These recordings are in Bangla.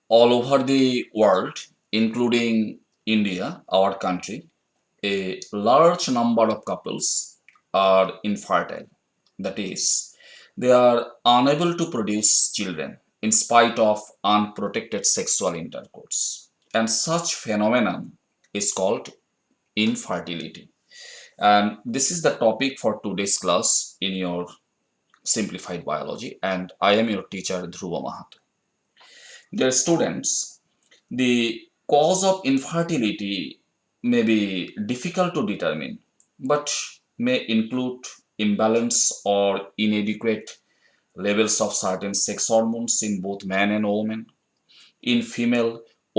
All over the world, including India, our country, a large number of couples are infertile. That is, they are unable to produce children in spite of unprotected sexual intercourse. And such phenomenon is called infertility. And this is the topic for today's class in your simplified biology. And I am your teacher, Dhruva Mahato. Dear students, the cause of infertility may be difficult to determine, but may include imbalance or inadequate levels of certain sex hormones in both man and woman. In female,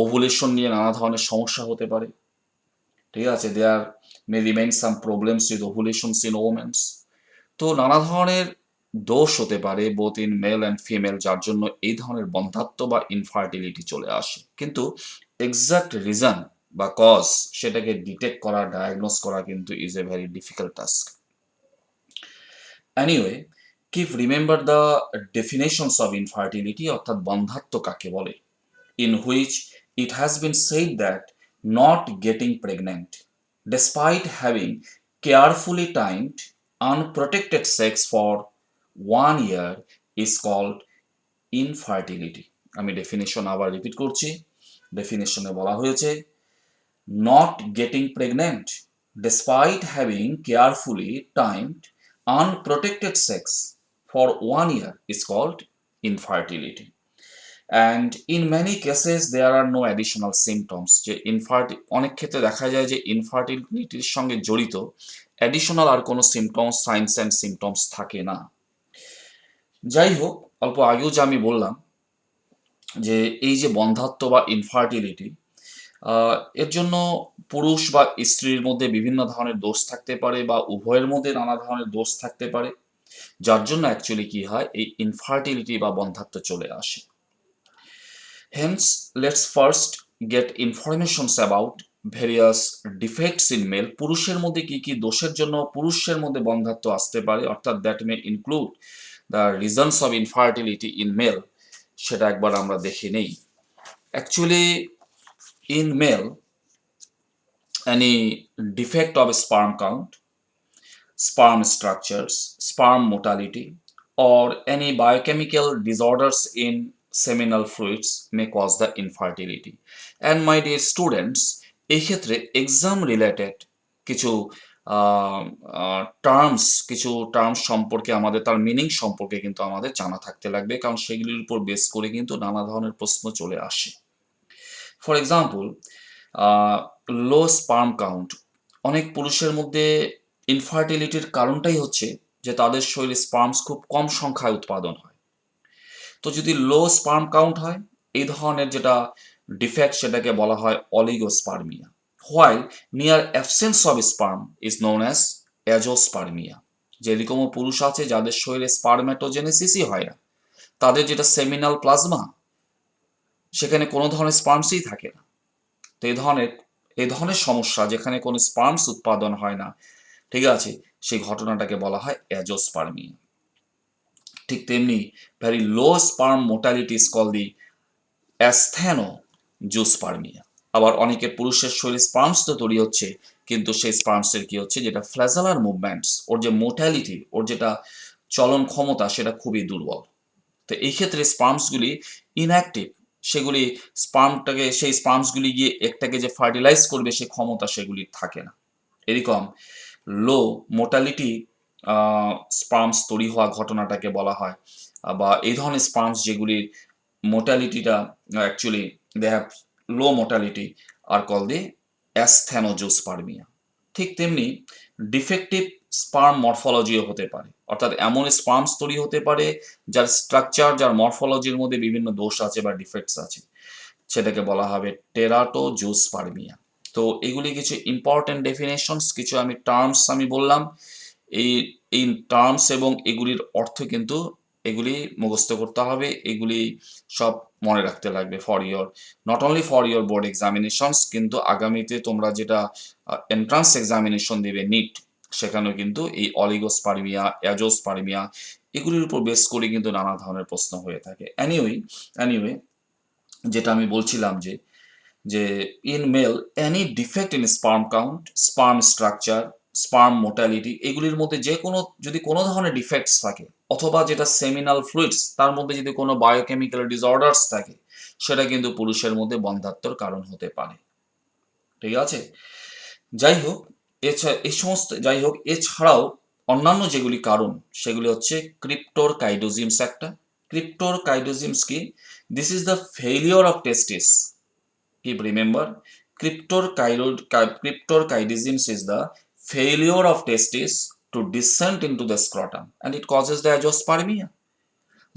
ovulation নিয়ে নানা ধরনের সমস্যা হতে পারে। ঠিক আছে, there may remain some problems with ovulations in womens. তো নানা ধরনের দোষ হতে পারে both in male and female, যার জন্য এই ধরনের বন্ধ্যাত্ব বা ইনফার্টিলিটি চলে আসে। কিন্তু এক্সাক্ট রিজন বা কজ সেটাকে ডিটেক্ট করা, ডায়াগনোস করা কিন্তু is a very difficult task. Anyway, keep remember the definitions of infertility, অর্থাৎ বন্ধ্যাত্ব কাকে বলে, in which it has been said that not getting pregnant despite having carefully timed unprotected sex for 1 year is called infertility. আমি ডেফিনেশন আবার রিপিট করছি। ডেফিনেশনে বলা হয়েছে not getting pregnant despite having carefully timed unprotected sex for 1 year is called infertility. And in many cases there are no additional symptoms, যে অনেক ক্ষেত্রে দেখা যায় যে ইনফার্টিলিটির সঙ্গে জড়িত অ্যাডিশনাল আর কোনো সিমটমস, সাইন্স অ্যান্ড সিমটমস থাকে না। যাই হোক, অল্প আগেও যে আমি বললাম যে এই যে বন্ধ্যাত্ব বা ইনফার্টিলিটি, এর জন্য পুরুষ বা স্ত্রীর মধ্যে বিভিন্ন ধরনের দোষ থাকতে পারে বা উভয়ের মধ্যে নানা ধরনের দোষ থাকতে পারে, যার জন্য অ্যাকচুয়ালি কি হয়, এই ইনফার্টিলিটি বা বন্ধ্যাত্ব চলে আসে। Hence, let's first get informations about various defects in male. পুরুষের মধ্যে কি কি দোষের জন্য পুরুষের মধ্যে বন্ধ্যাত্ব আসতে পারে, অর্থাৎ that may include the reasons of infertility in male, সেটা একবার আমরা দেখে নেই। Actually in male, any defect of sperm count, sperm structures, sperm motility, or any biochemical disorders in seminal fluids may cause the infertility. And my dear students, এই ক্ষেত্রে এক্সাম রিলেটেড কিছু টার্মস সম্পর্কে আমাদের তার মিনিং সম্পর্কে কিন্তু আমাদের জানা থাকতে লাগবে, কারণ সেগুলির উপর বেস করে কিন্তু নানা ধরনের প্রশ্ন চলে আসে। For example, low sperm count, অনেক পুরুষের মধ্যে ইনফার্টিলিটির কারণটাই হচ্ছে যে তাদের শরীরে স্পার্মস খুব কম সংখ্যায় উৎপাদন হয়। তো যদি লো স্পার্ম কাউন্ট হয়, এই ধরনের যেটা ডিফেক্ট সেটাকে বলা হয় oligospermia. While near absence of sperm is known as azoospermia. যেরকমও পুরুষ আছে যাদের শরীরে স্পার্মেটোজেনেসিসই হয় না, তাদের যেটা সেমিনাল প্লাজমা, সেখানে কোনো ধরনের স্পার্মসই থাকে না। তো এই ধরনের সমস্যা, যেখানে কোনো স্পার্মস উৎপাদন হয় না, ঠিক আছে, সেই ঘটনাটাকে বলা হয় অ্যাজোস্পার্মিয়া। ঠিক তেমনি very low sperm motility is call the asthenozoospermia. আবার অনেকের পুরুষের শরীরে স্পার্মস তো তৈরি হচ্ছে, কিন্তু সেই স্পার্মসের কি হচ্ছে, যেটা ফ্ল্যাজালার মুভমেন্টস, ওর যে মোটালিটি, ওর যেটা চলন ক্ষমতা, সেটা খুবই দুর্বল। তো এই ক্ষেত্রে স্পার্মসগুলি ইনঅ্যাক্টিভ, সেগুলি সেই স্পার্মসগুলি গিয়ে একটাকে যে ফার্টিলাইজ করবে সে ক্ষমতা সেগুলির থাকে না। এরকম লো মোটালিটি স্পার্মস তৈরি হওয়া ঘটনাটাকে বলা হয়, বা এই ধরনের স্পার্মস যেগুলির মোটালিটিটা actually they have low motility are call the asthenozoospermia. ঠিক তেমনি ডিফেক্টিভ স্পার্ম মরফোলজিও হতে পারে, অর্থাৎ এমন স্পার্মস তৈরি হতে পারে যার স্ট্রাকচার, যার মরফোলজির মধ্যে বিভিন্ন দোষ আছে বা ডিফেক্টস আছে, সেটাকে বলা হবে টেরাটোজোস্পার্মিয়া। তো এগুলি কিছু ইম্পর্টেন্ট ডেফিনেশনস, কিছু টার্মস আমি বললাম। এই এই টার্মস এবং এগুলির অর্থ কিন্তু এগুলি মুখস্থ করতে হবে, এগুলি সব মনে রাখতে লাগবে for your, not only for your board examinations, কিন্তু আগামীতে তোমরা যেটা এন্ট্রান্স এক্সামিনেশন দেবে নিট, সেখানেও কিন্তু এই অলিগোস্পার্মিয়া, অ্যাজোস্পার্মিয়া, এগুলির উপর বেস করে কিন্তু নানা ধরনের প্রশ্ন হয়ে থাকে। এনিওয়ে, যেটা আমি বলছিলাম যে যে in male any defect in sperm count, sperm structure, sperm motility, এগুলির মধ্যে যে কোনো যদি কোনো ধরনের ডিফেক্টস থাকে, অথবা যেটা সেমিনাল ফ্লুইডস তার মধ্যে যদি কোনো বায়োকেমিক্যাল ডিসঅর্ডার্স থাকে, সেটা কিন্তু পুরুষের মধ্যে বন্ধ্যাত্বর কারণ হতে পারে। ঠিক আছে, যাই হোক, এছাড়াও অন্যান্য যেগুলি কারণ সেগুলি হচ্ছে ক্রিপ্টোরকাইডোজিমস একটা। ক্রিপ্টোরকাইডোজিমস কি? This is the failure of testis. Keep remember, cryptorchidism is the failure of testis to descend into the scrotum and it causes the azoospermia.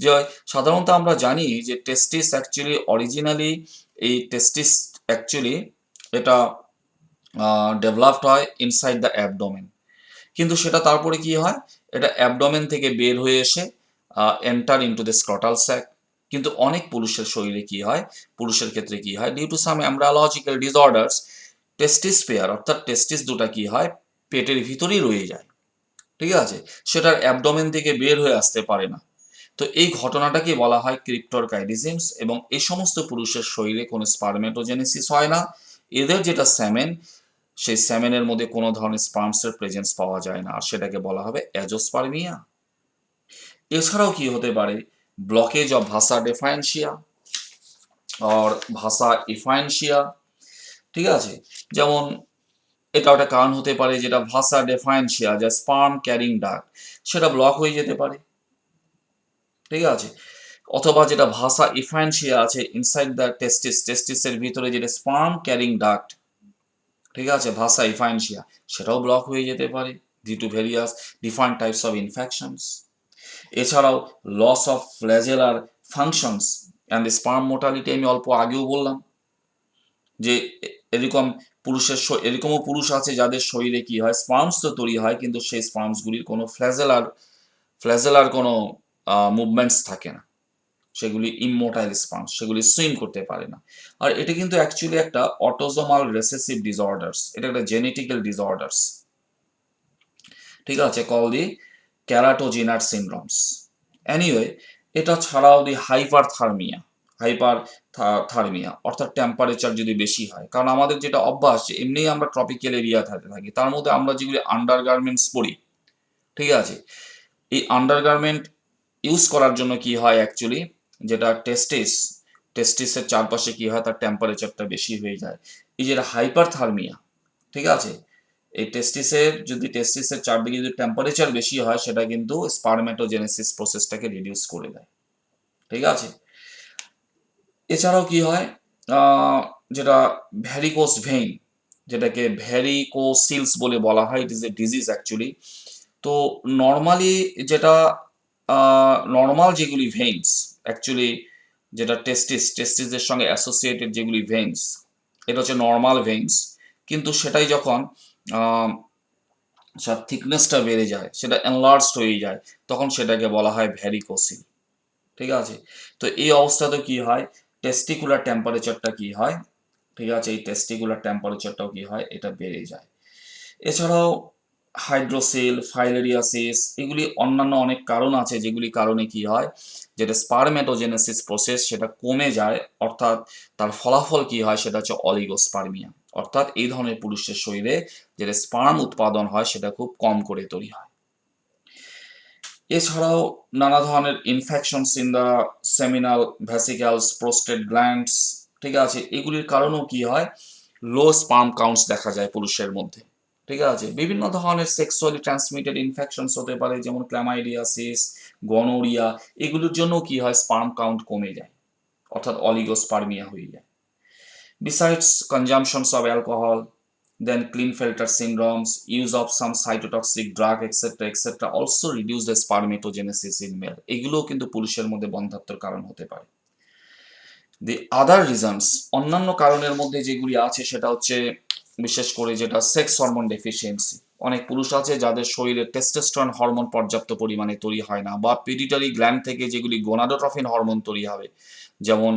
যে সাধারণত আমরা জানি যে টেস্টিস অ্যাকচুয়ালি অরিজিনালি, এই টেস্টিস অ্যাকচুয়ালি এটা ডেভেলপড হয় ইনসাইড দ্য অ্যাবডোমেন, কিন্তু সেটা তারপরে কি হয়, এটা অ্যাবডোমেন থেকে বের হয়ে এসে এন্টার ইনটু দ্য স্ক্রটাল স্যাক। কিন্তু অনেক পুরুষের শরীরে কি হয়, পুরুষের ক্ষেত্রে কি হয়, due to some embryological disorders, testis pair অর্থাৎ টেস্টিস দুটা কি হয়, পেটের ভিতরেই রয়ে যায়। ঠিক আছে, সেটার অ্যাবডোমেন থেকে বের হয়ে আসতে পারে না। তো এই ঘটনাটাকে বলা হয় ক্রিপ্টোরকাইডিজমস, এবং এই সমস্ত পুরুষের শরীরে কোনো স্পারমেটোজেনেসিস হয় না। এদের যেটা স্যামেন, সেই স্যামেনের মধ্যে কোনো ধরনের স্পার্মসের প্রেজেন্স পাওয়া যায় না, আর সেটাকে বলা হবে অ্যাজোস্পার্মিয়া। এছাড়াও কি হতে পারে, ব্লকেজ অফ ভাসা ডেফায়েন্সিয়া আর ভাসা ইফায়েন্সিয়া। ঠিক আছে, যেমন এটা একটা কারণ হতে পারে, যেটা ভাসা ডেফায়েন্সিয়া, যা স্পার্ম ক্যারিং ডাক্ট, সেটা ব্লক হয়ে যেতে পারে। ঠিক আছে, অথবা যেটা ভাসা ইফায়েন্সিয়া আছে ইনসাইড দ্য টেস্টিস, টেস্টিসের ভিতরে যেটা স্পার্ম ক্যারিং ডাক্ট, ঠিক আছে, ভাসা ইফায়েন্সিয়া, সেটাও ব্লক হয়ে যেতে পারে due to various different types of infections. এছাড়াও loss of flagellar functions and sperm motility, আমি অল্প আগেও বললাম যে এরকম এরকমও পুরুষ আছে যাদের শরীরে কি হয়, স্পার্মস তো তৈরি হয়, কিন্তু সেই স্পার্মসগুলির কোনো ফ্ল্যাজেলার কোনো মুভমেন্টস থাকে না, সেগুলি ইমমোটাইল স্পার্মস, সেগুলি সুইম করতে পারে না। আর এটা কিন্তু অ্যাকচুয়ালি একটা অটোজোমাল রেসেসিভ ডিসঅর্ডার্স, এটা একটা জেনেটিক্যাল ডিসঅর্ডার্স। ঠিক আছে, কল দি ক্যারাটোজিনার সিনড্রোমস। এনিওয়ে, এটা ছাড়াও দি হাইপার থার্মিয়া অর্থাৎ টেম্পারেচার যদি বেশি হয়, কারণ আমাদের যেটা অভ্যাস যে এমনি আমরা ট্রপিক্যাল এরিয়া থাকি, তার মধ্যে আমরা যেগুলি আন্ডারগার্মেন্টস পরি, ঠিক আছে, এই আন্ডারগার্মেন্ট ইউজ করার জন্য কি হয় অ্যাকচুয়ালি, যেটা টেস্টিসের চারপাশে কি হয়, তার টেম্পারেচারটা বেশি হয়ে যায়, এই যেটা হাইপারথার্মিয়া। ঠিক আছে, এই টেস্টিসের চারদিকে যদি টেম্পারেচার বেশি হয়, সেটা কিন্তু স্পারমেটোজেনেসিস প্রসেসটাকে রিডিউস করে দেয়। ঠিক আছে, এছাড়াও কি হয়, যেটা ভ্যারিকোস ভেইন, যেটাকে ভ্যারিকোসিলস বলে বলা হয়, it is a disease actually. তো নর্মালি যেটা নর্মাল যেগুলি ভেইনস অ্যাকচুয়ালি, যেটা টেস্টিসের সঙ্গে অ্যাসোসিয়েটেড যেগুলি ভেইনস, এটা হচ্ছে নর্মাল ভেইনস, কিন্তু সেটাই যখন থিকনেসটা বেড়ে যায়, সেটা এনলার্জড হয়ে যায়, তখন সেটাকে বলা হয় ভ্যারিকোসিল। ঠিক আছে, তো এই অবস্থাতে কি হয়, টেস্টিকুলার টেম্পারেচারটা কি হয়, ঠিক আছে, এই টেস্টিকুলার টেম্পারেচারটাও কি হয়, এটা বেড়ে যায়। এছাড়াও হাইড্রোসিল, ফাইলেরিয়াসিস, এগুলি অন্যান্য অনেক কারণ আছে, যেগুলি কারণে কি হয়, যেটা স্পারমেটোজেনেসিস প্রসেস সেটা কমে যায়, অর্থাৎ তার ফলাফল কি হয়, সেটা হচ্ছে অলিগোস্পার্মিয়া, অর্থাৎ এই ধরনের পুরুষের শরীরে যেটা স্পার্ম উৎপাদন হয় সেটা খুব কম করে তৈরি হয়। এছাড়াও নানা ধরনের infections in the seminal vesicles, prostate glands, ঠিক আছে, এগুলির কারণেও কি হয়, লো স্পার্ম কাউন্টস দেখা যায় পুরুষের মধ্যে। ঠিক আছে, বিভিন্ন ধরনের সেক্সুয়ালি ট্রান্সমিটেড ইনফেকশনস হতে পারে, যেমন ক্ল্যামাইডিয়াসিস, গনোরিয়া, এগুলোর জন্য কি হয়, স্পার্ম কাউন্ট কমে যায়, অর্থাৎ অলিগোস্পার্মিয়া হয়ে যায়। Besides consumptions of alcohol, then Klinefelter syndromes, use of some cytotoxic drug, etc., also reduce the spermatogenesis in male. এগুলোও কিন্তু পুরুষের মধ্যে বন্ধ্যাত্বের কারণ হতে পারে। দি আদার রিজনস, অন্যান্য কারণের মধ্যে যেগুলি আছে সেটা হচ্ছে বিশেষ করে যেটা সেক্স হরমোন ডেফিসিয়েন্সি। অনেক পুরুষ আছে যাদের শরীরে টেস্টোস্টেরন হরমোন পর্যাপ্ত পরিমাণে তৈরি হয় না, বা পিটিউটারি গ্ল্যান্ড থেকে যেগুলি গোনাডোট্রফিন হরমোন তৈরি হবে, যেমন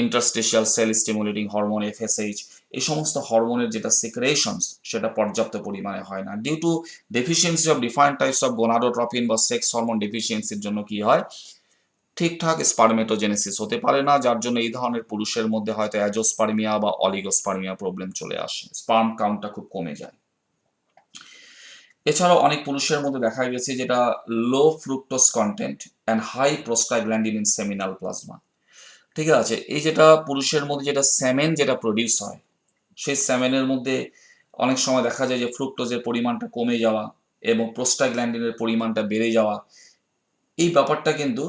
interstitial sell stimulating hormone FSH, এই সমস্ত হরমোনের যেটা সিক্রেশনস সেটা পর্যাপ্ত পরিমাণে হয় না, due to deficiency of different types of gonadotrophin বা সেক্স হরমোন ডেফিসিয়েন্সির জন্য কি হয়, ঠিকঠাক স্পারমেটোজেনেসিস হতে পারে না, যার জন্য এই ধরনের পুরুষের মধ্যে হয়তো অ্যাজোস্পার্মিয়া বা অলিগোস্পার্মিয়া প্রবলেম চলে আসে, স্পার্ম কাউন্টটা খুব কমে যায়। এছাড়াও অনেক পুরুষের মধ্যে দেখা গেছে যেটা low fructose content and high prostaglandin in seminal plasma. ঠিক আছে, এই যেটা পুরুষের মধ্যে যেটা সেমেন যেটা প্রডিউস হয়, সেই সেমেনের মধ্যে অনেক সময় দেখা যায় যে ফ্রুক্টোজের পরিমাণটা কমে যাওয়া এবং প্রোস্টাগ্ল্যান্ডিনের পরিমাণটা বেড়ে যাওয়া, এই ব্যাপারটা কিন্তু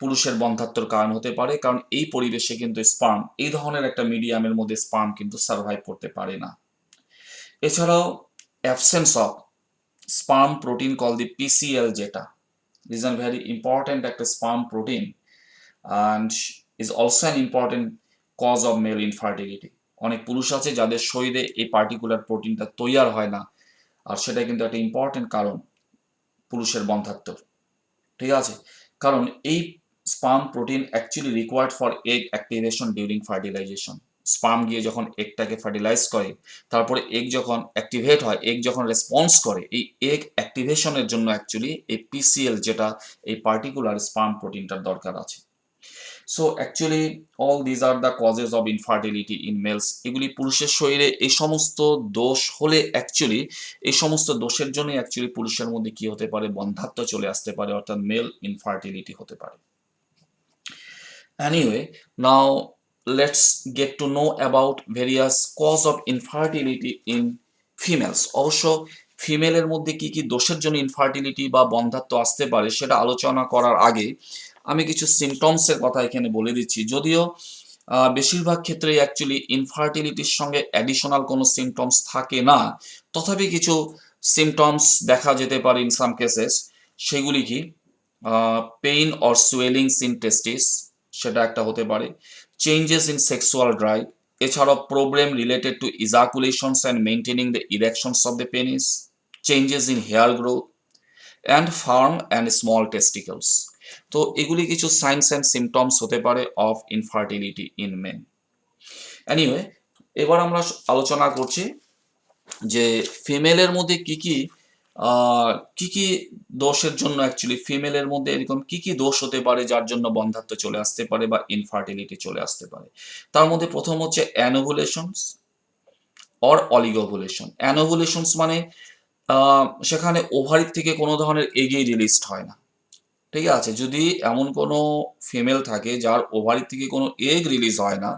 পুরুষের বন্ধ্যাত্বর কারণ হতে পারে, কারণ এই পরিবেশে কিন্তু স্পার্ম, এই ধরনের একটা মিডিয়ামের মধ্যে স্পার্ম কিন্তু সার্ভাইভ করতে পারে না। এছাড়াও absence of sperm protein called the PCL যেটা is a very important একটা sperm protein and is also an important cause of male infertility. অনেক পুরুষ আছে যাদের শরীরে এই পার্টিকুলার প্রোটিনটা তৈয়ার হয় না, আর সেটা কিন্তু একটা ইম্পর্টেন্ট কারণ পুরুষের বন্ধ্যাত্বর। ঠিক আছে, কারণ এই sperm protein actually required for egg activation during fertilization. Sperm গিয়ে যখন এগটাকে ফার্টিলাইজ করে, তারপরে এগ যখন অ্যাক্টিভেট হয়, এগ যখন রেসপন্স করে, এই এগ অ্যাক্টিভেশনের জন্য অ্যাকচুয়ালি এই পিসিএল যেটা এই পার্টিকুলার স্পার্ম প্রোটিনটার দরকার আছে। So actually all these are the causes of infertility in males. এগুলি পুরুষের শরীরে এই সমস্ত দোষ হলে অ্যাকচুয়ালি এই সমস্ত দোষের জন্যই অ্যাকচুয়ালি পুরুষের মধ্যে কি হতে পারে, বন্ধ্যাত্ব চলে আসতে পারে, অর্থাৎ মেল ইনফার্টিলিটি হতে পারে। Anyway, now let's get to know about various cause of infertility in females. অবশ্য ফিমেলের মধ্যে কি কি দোষের জন্য ইনফার্টিলিটি বা বন্ধ্যাত্ব আসতে পারে সেটা আলোচনা করার আগে আমি কিছু সিমটমসের কথা এখানে বলে দিচ্ছি। যদিও বেশিরভাগ ক্ষেত্রে অ্যাকচুয়ালি ইনফার্টিলিটির সঙ্গে অ্যাডিশনাল কোনো সিমটমস থাকে না, তথাপি কিছু সিমটমস দেখা যেতে পারে ইন সাম কেসেস। সেগুলি কি? Pain or swellings in testis, সেটা একটা হতে পারে। চেঞ্জেস ইন সেক্সুয়াল ড্রাইভ, এছাড়াও problem related to ejaculations and maintaining the erections of the penis, changes in hair growth and firm and small testicles. তো এগুলি কিছু সাইনস অ্যান্ড সিমটমস হতে পারে of infertility in men. Anyway, এবার আমরা আলোচনা করছি যে ফিমেলের মধ্যে কি কি কি কি দোষের জন্য অ্যাকচুয়ালি ফিমেলের মধ্যে এরকম কি কি দোষ হতে পারে যার জন্য বন্ধ্যাত্ব চলে আসতে পারে বা ইনফার্টিলিটি চলে আসতে পারে। তার মধ্যে প্রথম হচ্ছে অ্যানোভুলেশনস অর অলিগোভুলেশন। অ্যানোভুলেশনস মানে সেখানে ওভারি থেকে কোনো ধরনের এগই রিলিজড হয় না। ঠিক আছে, যদি এমন কোনো ফিমেল থাকে যার ওভারি থেকে কোনো এগ রিলিজ হয় না,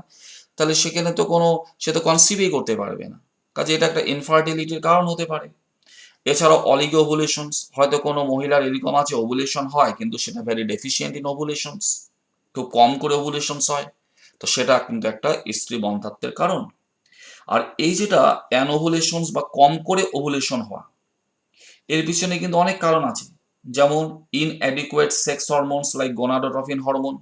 তাহলে সেখানে তো কোনো, সে তো কনসিভই করতে পারবে না, কাজে এটা একটা ইনফার্টিলিটির কারণ হতে পারে। এছাড়াও অলিগো ওভুলেশনস, হয়তো কোনো মহিলার এরকম আছে ওভুলেশন হয় কিন্তু সেটা ভেরি ডেফিসিয়েন্ট ইন ওভুলেশনস, খুব কম করে ওভুলেশনস হয়, তো সেটা কিন্তু একটা স্ত্রী বন্ধ্যাত্বের কারণ। আর এই যেটা অ্যানোভুলেশনস বা কম করে ওভুলেশন হওয়া, এর পিছনে কিন্তু অনেক কারণ আছে, যেমন inadequate sex hormones like gonadotrophin hormone,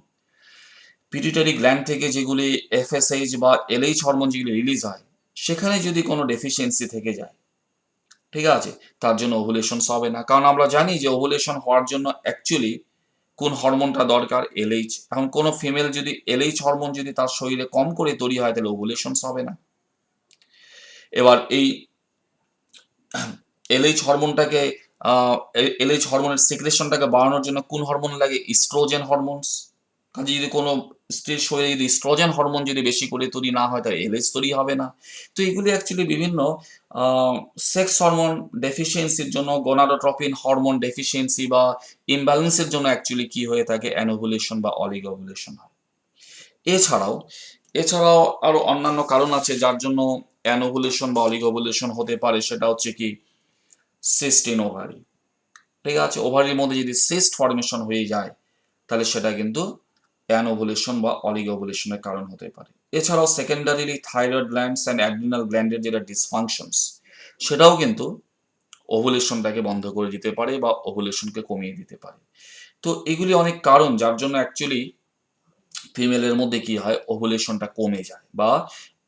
pituitary gland থেকে যেগুলি এফএসএইচ বা এলএইচ হরমোন যেগুলি রিলিজ হয়, সেখানে যদি কোনো ডেফিসিয়েন্সি থেকে যায়, ঠিক আছে, তার জন্য ওভুলেশনস হবে না। কারণ আমরা জানি যে ওভুলেশন হওয়ার জন্য অ্যাকচুয়ালি কোন হরমোনটা দরকার, এলএইচ। এখন কোনো ফিমেল যদি এলএইচ হরমোন যদি তার শরীরে কম করে তৈরি হয়, তাহলে ওভুলেশনস হবে না। এবার এই এলএইচ হরমোনটাকে এলএইচ হরমোনের সিক্রেশনটাকে বাড়ানোর জন্য কোন হরমোন লাগে? Oestrogen hormones. কাজে যদি কোনো স্ত্রীর শরীরে যদি ইস্ট্রোজেন হরমোন যদি বেশি করে তৈরি না হয়, তাহলে এলএইচ তৈরি হবে না। তো এগুলি অ্যাকচুয়ালি বিভিন্ন সেক্স হরমোন ডেফিসিয়েন্সির জন্য, গোনাডোট্রপিন হরমোন ডেফিসিয়েন্সি বা ইমব্যালেন্সের জন্য অ্যাকচুয়ালি কি হয়ে থাকে, অ্যানোভুলেশন বা অলিগোভুলেশন হয়। এছাড়াও এছাড়াও আরো অন্যান্য কারণ আছে যার জন্য অ্যানোভুলেশন বা অলিগোভুলেশন হতে পারে, সেটা হচ্ছে কি সিস্ট ইন ওভারি। ঠিক আছে, ওভারির মধ্যে যদি সিস্ট ফর্মেশন হয়ে যায়, তাহলে সেটা কিন্তু অ্যানোভুলেশন বা অলিগোভুলেশনের কারণ হতে পারে। এছাড়াও secondarily thyroid glands and adrenal গ্ল্যান্ডের যেটা ডিসফাংশনস, সেটাও কিন্তু ওভুলেশনটাকে বন্ধ করে দিতে পারে বা ওভুলেশনকে কমিয়ে দিতে পারে। তো এগুলি অনেক কারণ যার জন্য অ্যাকচুয়ালি ফিমেলের মধ্যে কি হয়, ওভুলেশনটা কমে যায় বা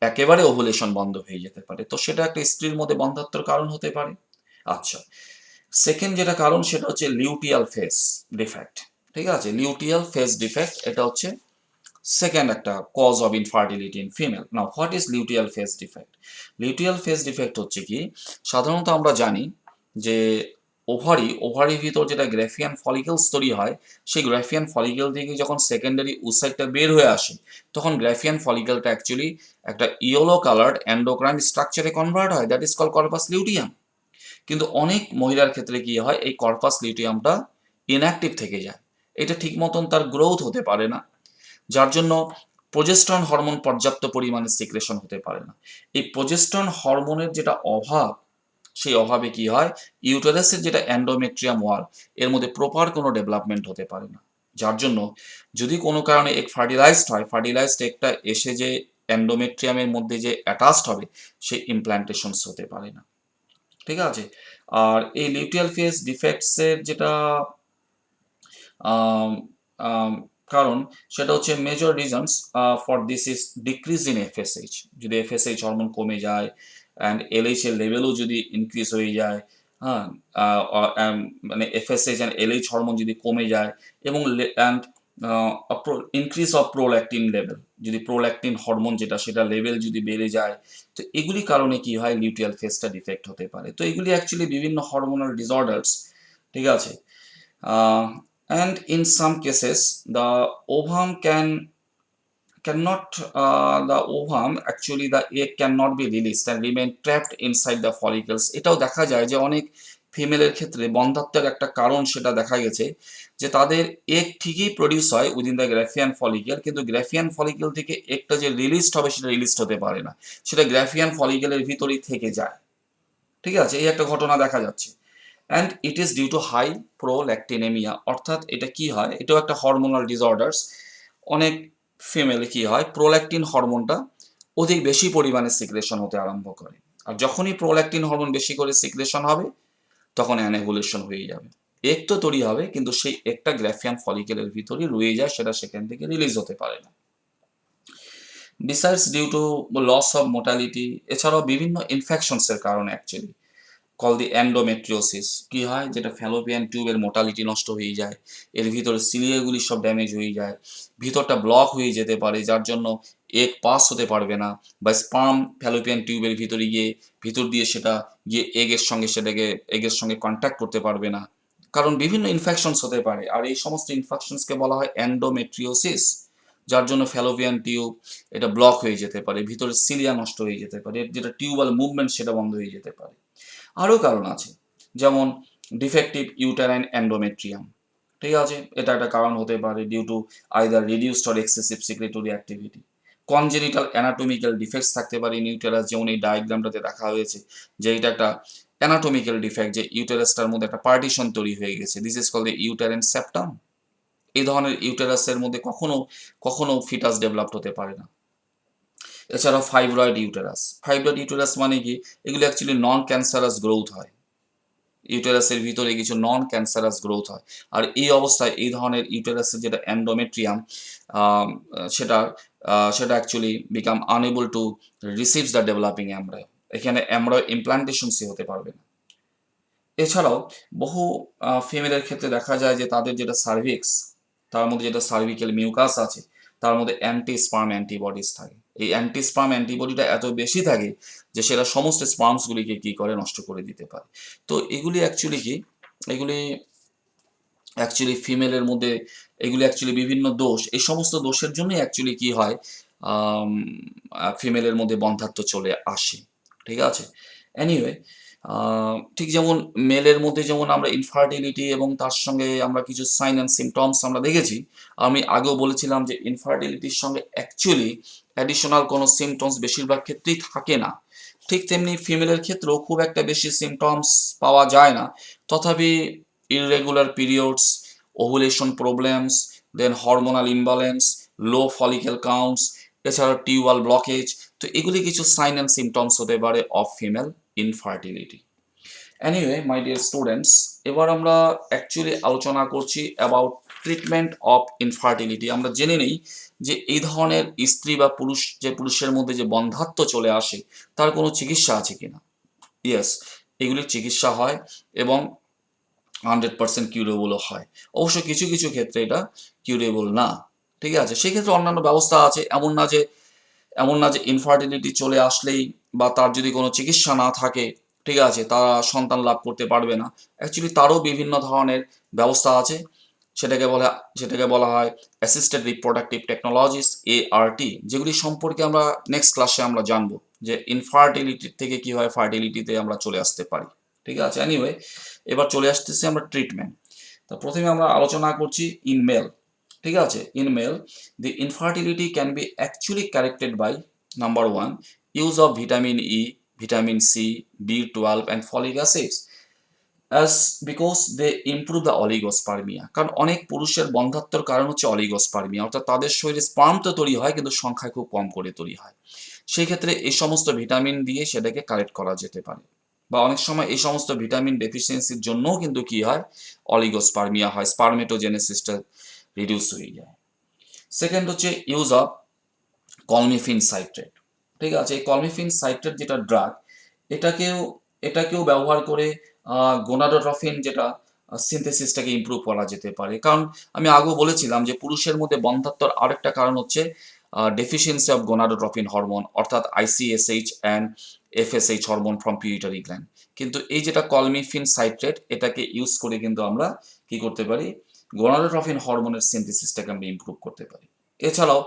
একেবারে ওভুলেশন বন্ধ হয়ে যেতে পারে। তো সেটা একটা স্ত্রীর মধ্যে বন্ধ্যাত্বর কারণ হতে পারে। আচ্ছা, সেকেন্ড যেটা কারণ সেটা হচ্ছে লিউটিয়াল ফেস ডিফেক্ট। ঠিক আছে, লিউটিয়াল ফেস ডিফেক্ট এটা হচ্ছে সেকেন্ড একটা cause of infertility in female. Now what is luteal phase defect? Luteal phase defect হচ্ছে কি, সাধারণত আমরা জানি যে ওভারির ভিতর যেটা গ্রাফিয়ান ফলিকলস তৈরি হয়, সেই গ্রাফিয়ান ফলিকল থেকে যখন সেকেন্ডারি উসাইটটা বের হয়ে আসে, তখন গ্রাফিয়ান ফলিকলটা অ্যাকচুয়ালি একটা ইয়েলো কালার্ড এন্ডোক্রাইন স্ট্রাকচারে কনভার্ট হয়, that is call corpus luteum. কিন্তু অনেক মহিলার ক্ষেত্রে কি হয়, এই কর্পাস লিউটিয়ামটা ইনঅ্যাক্টিভ থেকে যায়, এটা ঠিক মতন তার গ্রোথ হতে পারে না, যার জন্য প্রোজেস্টেরন হরমোন পর্যাপ্ত পরিমাণে সিক্রেশন হতে পারে না। এই প্রোজেস্টেরন হরমোনের যেটা অভাব, সেই অভাবে কি হয়, ইউটেরাসের যেটা এন্ডোমেট্রিয়াম ওয়াল, এর মধ্যে প্রপার কোনো ডেভেলপমেন্ট হতে পারে না, যার জন্য যদি কোনো কারণে এগ ফার্টিলাইজড হয়, ফার্টিলাইজড এগটা এসে যে এন্ডোমেট্রিয়ামের মধ্যে যে অ্যাটাচড হবে, সেই ইমপ্ল্যান্টেশনস হতে পারে না। ঠিক আছে। আর এই লিউটিয়াল ফেজ ডিফেক্টসের যেটা আম, আম, কারণ, সেটা হচ্ছে major reasons for this is decrease in FSH. যদি এফএসএইচ হরমোন কমে যায় অ্যান্ড এলএইচ এর লেভেলও যদি ইনক্রিজ হয়ে যায়, হ্যাঁ, মানে এফএসএইচ অ্যান্ড এলএইচ হরমোন যদি কমে যায়, এবং and increase of prolactin level, যদি প্রোল্যাকটিন হরমোন যেটা সেটা লেভেল যদি বেড়ে যায়, তো এগুলি কারণে কি হয়, লিউটিয়াল ফেজটা ডিফেক্ট হতে পারে। তো এগুলি অ্যাকচুয়ালি বিভিন্ন হরমোনাল ডিসঅর্ডার্স। ঠিক আছে। And in some cases the ovum cannot the ovum, actually the egg cannot be released and remain trapped inside the follicles। এটাও দেখা যায় যে অনেক ফিমেলের ক্ষেত্রে বন্ধ্যাত্বের একটা কারণ সেটা দেখা গেছে যে তাদের এগ ঠিকই প্রডিউস হয় উইদিন দ্য গ্রাফিয়ান ফলিকেল, কিন্তু গ্রাফিয়ান ফলিকেল থেকে এগটা যে রিলিজড হবে সেটা রিলিজড হতে পারে না, সেটা গ্রাফিয়ান ফলিকেলের ভিতরেই থেকে যায়। ঠিক আছে, এই একটা ঘটনা দেখা যাচ্ছে। And it is due to high prolactinemia, অর্থাৎ এটা কি হয়, এটাও একটা হরমোনাল ডিসঅর্ডার্স। অনেক ফিমেলে কি হয়, প্রোল্যাকটিন হরমোনটা অধিক বেশি পরিমাণে সিক্রেশন হতে আরম্ভ করে, আর যখনই প্রোল্যাকটিন হরমোন বেশি করে সিক্রেশন হবে, তখন অ্যানাভুলেশন হয়ে যাবে, এগ তো তৈরি হবে, কিন্তু সেই একটা গ্রাফিয়ান ফলিকেলের ভিতরেই রয়ে যায়, সেটা সেখান থেকে রিলিজ হতে পারে না। Besides due to loss of motility, এছাড়াও বিভিন্ন ইনফেকশনসের কারণে অ্যাকচুয়ালি কল দি এন্ডোমেট্রিওসিস কি হয়, যেটা ফ্যালোপিয়ান টিউবের মোটালিটি নষ্ট হয়ে যায়, এর ভিতরে সিলিয়াগুলি সব ড্যামেজ হয়ে যায়, ভিতরটা ব্লক হয়ে যেতে পারে, যার জন্য এগ পাস হতে পারবে না, বা স্পার্ম ফ্যালোপিয়ান টিউবের ভিতরে গিয়ে ভিতর দিয়ে সেটা গিয়ে এগের সঙ্গে কন্ট্যাক্ট করতে পারবে না, কারণ বিভিন্ন ইনফেকশনস হতে পারে, আর এই সমস্ত ইনফেকশনসকে বলা হয় এন্ডোমেট্রিওসিস, যার জন্য ফ্যালোপিয়ান টিউব এটা ব্লক হয়ে যেতে পারে, ভিতরে সিলিয়া নষ্ট হয়ে যেতে পারে, যেটা টিউবাল মুভমেন্ট সেটা বন্ধ হয়ে যেতে পারে। আরও কারণ আছে, যেমন ডিফেক্টিভ ইউটারাইন এন্ডোমেট্রিয়াম। ঠিক আছে, এটা একটা কারণ হতে পারে due to either reduced or excessive secretory activity. Congenital anatomical defects থাকতে পারে ইন ইউটেরাস, যেমন এই ডায়াগ্রামটাতে দেখা হয়েছে যে এটা একটা অ্যানাটমিক্যাল ডিফেক্ট, যে ইউটেরাসটার মধ্যে একটা পার্টিশন তৈরি হয়ে গেছে, this is called the uterine septum. এই ধরনের ইউটেরাসের মধ্যে কখনো কখনো ফিটাস ডেভেলপড হতে পারে না। এছাড়াও ফাইব্রয়েড ইউটেরাস মানে কি, এগুলো অ্যাকচুয়ালি নন ক্যান্সারাস গ্রোথ হয়, ইউটেরাসের ভিতরে কিছু নন ক্যান্সারাস গ্রোথ হয়, আর এই অবস্থায় এই ধরনের ইউটেরাসের যেটা এন্ডোমেট্রিয়াম, সেটা সেটা actually become unable to receives the developing embryo, এখানে অ্যামব্রায়ো ইমপ্লান্টেশনসই হতে পারবে না। এছাড়াও বহু ফিমেলের ক্ষেত্রে দেখা যায় যে তাদের যেটা সার্ভিক্স, তার মধ্যে যেটা সার্ভিক্যাল মিউকাস আছে, তার মধ্যে অ্যান্টি স্পার্ম অ্যান্টিবডিজ থাকে, এই অ্যান্টি স্পার্ম অ্যান্টিবডিটা এত বেশি থাকে যে সেটা সমস্ত স্পার্মসগুলিকে কি করে, নষ্ট করে দিতে পারে। তো এগুলি অ্যাকচুয়ালি কি, এগুলি অ্যাকচুয়ালি ফিমেলের মধ্যে, এগুলি অ্যাকচুয়ালি বিভিন্ন দোষ, এই সমস্ত দোষের জন্যই অ্যাকচুয়ালি কি হয়, ফিমেলের মধ্যে বন্ধ্যাত্ব চলে আসে। ঠিক আছে। এনিওয়ে, ঠিক যেমন মেলের মধ্যে যেমন আমরা ইনফার্টিলিটি এবং তার সঙ্গে আমরা কিছু সাইন অ্যান্ড সিমটমস আমরা দেখেছি, আমি আগেও বলেছিলাম যে ইনফার্টিলিটির সঙ্গে অ্যাকচুয়ালি অ্যাডিশনাল কোনো সিমটমস বেশিরভাগ ক্ষেত্রেই থাকে না, ঠিক তেমনি ফিমেলের ক্ষেত্রেও খুব একটা বেশি সিমটমস পাওয়া যায় না, তথাপি irregular periods, ovulation problems, then hormonal imbalance, low follicle counts, এছাড়া টিউবাল ব্লকেজ, তো এগুলি কিছু সাইন অ্যান্ড সিমটমস হতে পারে of female infertility. Anyway my dear students, এবার আমরা অ্যাকচুয়ালি আলোচনা করছি অ্যাবাউট ট্রিটমেন্ট অফ ইনফার্টিলিটি। আমরা জেনে নেই যে এই ধরনের স্ত্রী বা পুরুষ, যে পুরুষের মধ্যে যে বন্ধ্যাত্ব চলে আসে, তার কোনো চিকিৎসা আছে কিনা। ইয়েস, এগুলির চিকিৎসা হয় এবং 100% কিউরেবলও হয়। অবশ্য কিছু কিছু ক্ষেত্রে এটা কিউরেবল না। ঠিক আছে, সেক্ষেত্রে অন্যান্য ব্যবস্থা আছে, এমন না যে ইনফার্টিলিটি চলে আসলেই বা তার যদি কোনো চিকিৎসা না থাকে ঠিক আছে, তারা সন্তান লাভ করতে পারবে না, অ্যাকচুয়ালি তারও বিভিন্ন ধরনের ব্যবস্থা আছে। সেটাকে বলা সেটাকে বলা হয় অ্যাসিস্টেড রিপ্রোডাক্টিভ টেকনোলজিস, ART, যেগুলি সম্পর্কে আমরা নেক্সট ক্লাসে আমরা জানবো যে ইনফার্টিলিটি থেকে কীভাবে ফার্টিলিটিতে আমরা চলে আসতে পারি। ঠিক আছে, এনিওয়ে এবার চলে আসতেছি আমরা ট্রিটমেন্ট। তো প্রথমে আমরা আলোচনা করছি ইন মেল। ঠিক আছে, in male the infertility can be actually corrected by number one, use of vitamin E, vitamin C, B12 and folic acids as because they improve the oligospermia. কারণ অনেক পুরুষের বন্ধ্যাত্বর কারণ হচ্ছে অলিগোস্পার্মিয়া, অর্থাৎ তাদের শরীরে স্পার্ম তো তৈরি হয় কিন্তু সংখ্যায় খুব কম করে তৈরি হয়। সেই ক্ষেত্রে এই সমস্ত ভিটামিন দিয়ে সেটাকে কারেক্ট করা যেতে পারে, বা অনেক সময় এই সমস্ত ভিটামিন ডেফিসিয়েন্সির জন্যও কিন্তু কি হয়, অলিগোস্পার্মিয়া হয়, স্পার্মেটোজেনেসিসটা রিডিউস হয়ে যায়। সেকেন্ড হচ্ছে ইউজ অফ কলমিফিন সাইট্রেট। ঠিক আছে, এই কলমিফিন সাইট্রেট যেটা ড্রাগ, এটাকেও এটাকেও ব্যবহার করে গোনাডোট্রফিন যেটা সিনথেসিসটাকে ইমপ্রুভ করা যেতে পারে। কারণ আমি আগেও বলেছিলাম যে পুরুষের মধ্যে বন্ধ্যাত্বর আরেকটা কারণ হচ্ছে ডেফিসিয়েন্সি অফ গোনাডোট্রফিন হরমোন, অর্থাৎ ICSH and FSH hormone from পিউটারি gland. কিন্তু এই যেটা কলমিফিন সাইট্রেট, এটাকে ইউজ করে কিন্তু আমরা কি করতে পারি, গোনাডোট্রফিন হরমোনের সিনথেসিসটাকে আমরা ইমপ্রুভ করতে পারি। এছাড়াও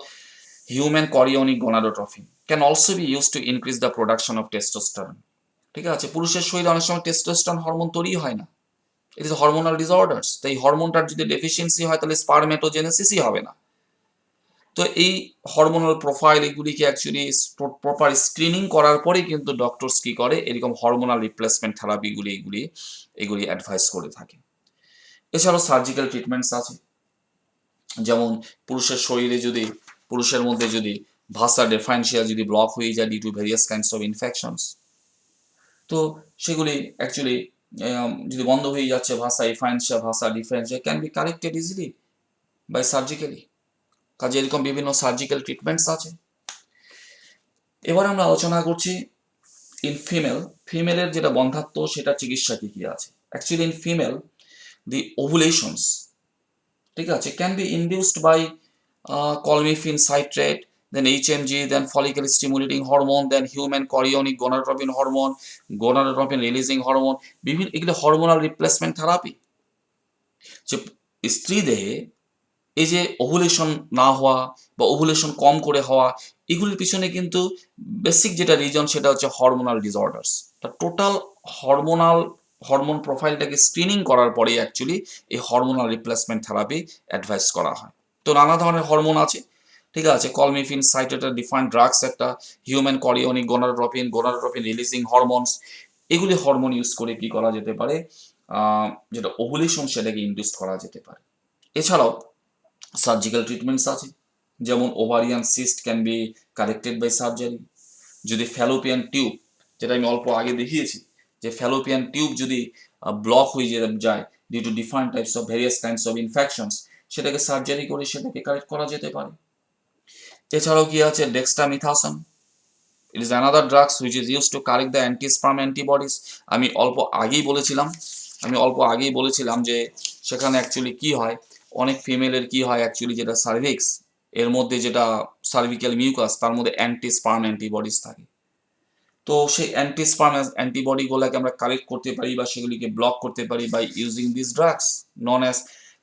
human chorionic gonadotrophin can also be use to increase the production of testosterone. ঠিক আছে, পুরুষের শরীরে অনেক সময় টেস্টোস্টেরন হরমোন তৈরি হয় না, ইট ইজ হরমোনাল ডিসঅর্ডার্স। তো এই হরমোনটার যদি ডেফিসিয়েন্সি হয় তাহলে স্পারমেটোজেনেসিসই হবে না। তো এই হরমোনাল প্রোফাইল এগুলিকে অ্যাকচুয়ালি প্রপার স্ক্রিনিং করার পরেই কিন্তু ডক্টরস কি করে, এরকম হরমোনাল রিপ্লেসমেন্ট থেরাপিগুলি এগুলি অ্যাডভাইস করে থাকে। এছাড়াও সার্জিক্যাল ট্রিটমেন্টস আছে, যেমন পুরুষের মধ্যে যদি ভাসা ডিফারেন্সিয়া যদি ব্লক হয়ে যায় due to various kinds of infections, তো সেগুলি অ্যাকচুয়ালি যদি বন্ধ হয়ে যাচ্ছে vasa deferentia can be corrected easily by surgically. কাজে এরকম বিভিন্ন সার্জিক্যাল ট্রিটমেন্টস আছে। এবার আমরা আলোচনা করছি ইন ফিমেলের যেটা বন্ধ্যাত্ব সেটা চিকিৎসা কি কি আছে। Actually in female the ovulations, ঠিক আছে, can be induced by clomiphene citrate, then HMG, then follicle stimulating hormone, then human chorionic gonadotropin hormone, gonadotropin releasing hormone, বিভিন্ন এগুলো হরমোনাল রিপ্লেসমেন্ট থেরাপি। যে স্ত্রী দেহে এই যে ওভুলেশন না হওয়া বা ওভুলেশন কম করে হওয়া, এগুলির পিছনে কিন্তু বেসিক যেটা রিজন সেটা হচ্ছে হরমোনাল ডিসঅর্ডার্স। তা টোটাল হরমোন প্রোফাইলটাকে স্ক্রিনিং করার পরে অ্যাকচুয়ালি এই হরমোনাল রিপ্লেসমেন্ট থেরাপি অ্যাডভাইস করা হয়। তো নানা ধরনের হরমোন আছে, ঠিক আছে, কলমিফিন সাইট্রেটের ডিফারেন্ট ড্রাগস, একটা human chorionic gonadotropin releasing hormones, এগুলি হরমোন ইউজ করে কি করা যেতে পারে, যেটা ওভুলেশন সেটাকে ইনডিউস করা যেতে পারে। এছাড়াও সার্জিক্যাল ট্রিটমেন্টস আছে, যেমন ovarian cyst can be corrected by surgery. যদি ফ্যালোপিয়ান টিউব, যেটা আমি অল্প আগে দেখিয়েছি, যে ফ্যালোপিয়ান টিউব যদি ব্লক হয়ে যায় due to different types of various kinds of infections, সেটাকে সার্জারি করে সেটাকে কারেক্ট করা যেতে পারে। এছাড়াও কি আছে, dexamethasone, it is another drugs which is use to correct the antisperm antibodies. আমি অল্প আগেই বলেছিলাম যে সেখানে অ্যাকচুয়ালি কি হয়, অনেক ফিমেলের কি হয় অ্যাকচুয়ালি, যেটা সার্ভিক্স এর মধ্যে যেটা সার্ভিক্যাল মিউকাস, তার মধ্যে অ্যান্টিস্পার্ম অ্যান্টিবডিজ থাকে। তো সেই অ্যান্টিস্পার্ম অ্যান্টিবডিগুলোকে আমরা কালেক্ট করতে পারি বা সেগুলিকে ব্লক করতে পারি by using this drugs known as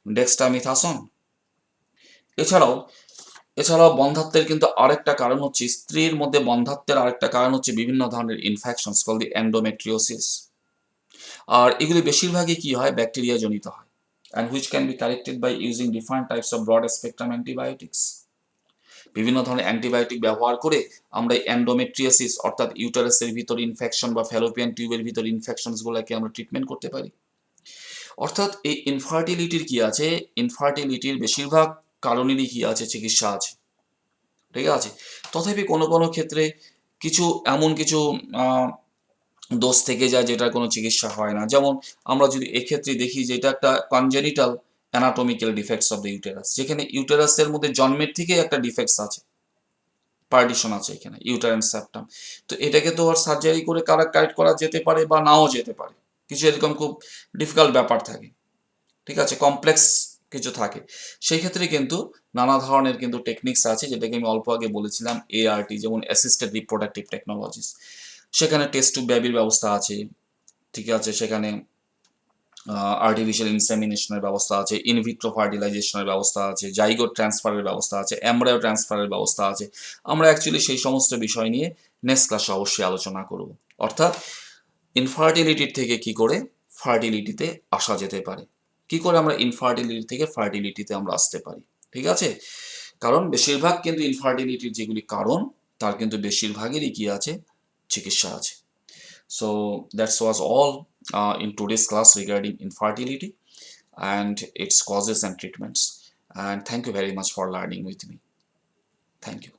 dexamethasone. এছাড়াও এছাড়াও বন্ধ্যাত্বের কিন্তু আরেকটা কারণ হচ্ছে, স্ত্রীর মধ্যে বন্ধ্যাত্বের আরেকটা কারণ হচ্ছে বিভিন্ন ধরনের ইনফেকশনস কল দি এন্ডোমেট্রিওসিস। আর এগুলি বেশিরভাগই কি হয়, ব্যাকটেরিয়া জনিত হয়, and which can be corrected by using different types of broad spectrum antibiotics. বিভিন্ন ধরনের অ্যান্টিবায়োটিক ব্যবহার করে আমরা এন্ডোমেট্রিয়াসিস অর্থাৎ ইউটারাসের ভিতর ইনফেকশন বা ফ্যালোপিয়ান টিউবের ভিতর ইনফেকশনসগুলোকে আমরা ট্রিটমেন্ট করতে পারি। অর্থাৎ এই ইনফার্টিলিটির কি আছে, ইনফার্টিলিটির বেশিরভাগ কারণেরই কি আছে, চিকিৎসা আছে। ঠিক আছে, তথাপি কোনো কোনো ক্ষেত্রে এমন কিছু দোষ থেকে যায় যেটার কোনো চিকিৎসা হয় না। যেমন আমরা যদি এক্ষেত্রে দেখি যে এটা একটা congenital anatomical defects of the uterus, যেখানে ইউটেরাসের মধ্যে জন্মের থেকে একটা ডিফেক্টস আছে, পার্টিশন আছে এখানে, ইউটারাইন সেপ্টাম। তো এটাকে তো আর সার্জারি করে কারেক্ট করা যেতে পারে বা নাও যেতে পারে, কিছু এরকম খুব ডিফিকাল্ট ব্যাপার থাকে, ঠিক আছে, কমপ্লেক্স কিছু থাকে। সেই ক্ষেত্রে কিন্তু নানা ধরনের কিন্তু টেকনিক্স আছে, যেটাকে আমি অল্প আগে বলেছিলাম, ART, যেমন অ্যাসিস্টেড রিপ্রোডাক্টিভ টেকনোলজিস। সেখানে টেস্ট টু বেবির ব্যবস্থা আছে, ঠিক আছে, সেখানে আর্টিফিশিয়াল ইনসেমিনেশনের ব্যবস্থা আছে, ইনভিট্রো ফার্টিলাইজেশনের ব্যবস্থা আছে, জাইগোট ট্রান্সফারের ব্যবস্থা আছে, এমব্রায়ো ট্রান্সফারের ব্যবস্থা আছে। আমরা অ্যাকচুয়ালি সেই সমস্ত বিষয় নিয়ে নেক্সট ক্লাসে অবশ্যই আলোচনা করব। অর্থাৎ ইনফার্টিলিটির থেকে কি করে ফার্টিলিটিতে আসা যেতে পারে, কি করে আমরা ইনফার্টিলিটি থেকে ফার্টিলিটিতে আমরা আসতে পারি। ঠিক আছে, কারণ বেশিরভাগ কিন্তু ইনফার্টিলিটির যেগুলি কারণ, তার কিন্তু বেশিরভাগেরই কি আছে, চিকিৎসা আছে। So that was all in today's class regarding infertility and its causes and treatments. And thank you very much for learning with me. Thank you.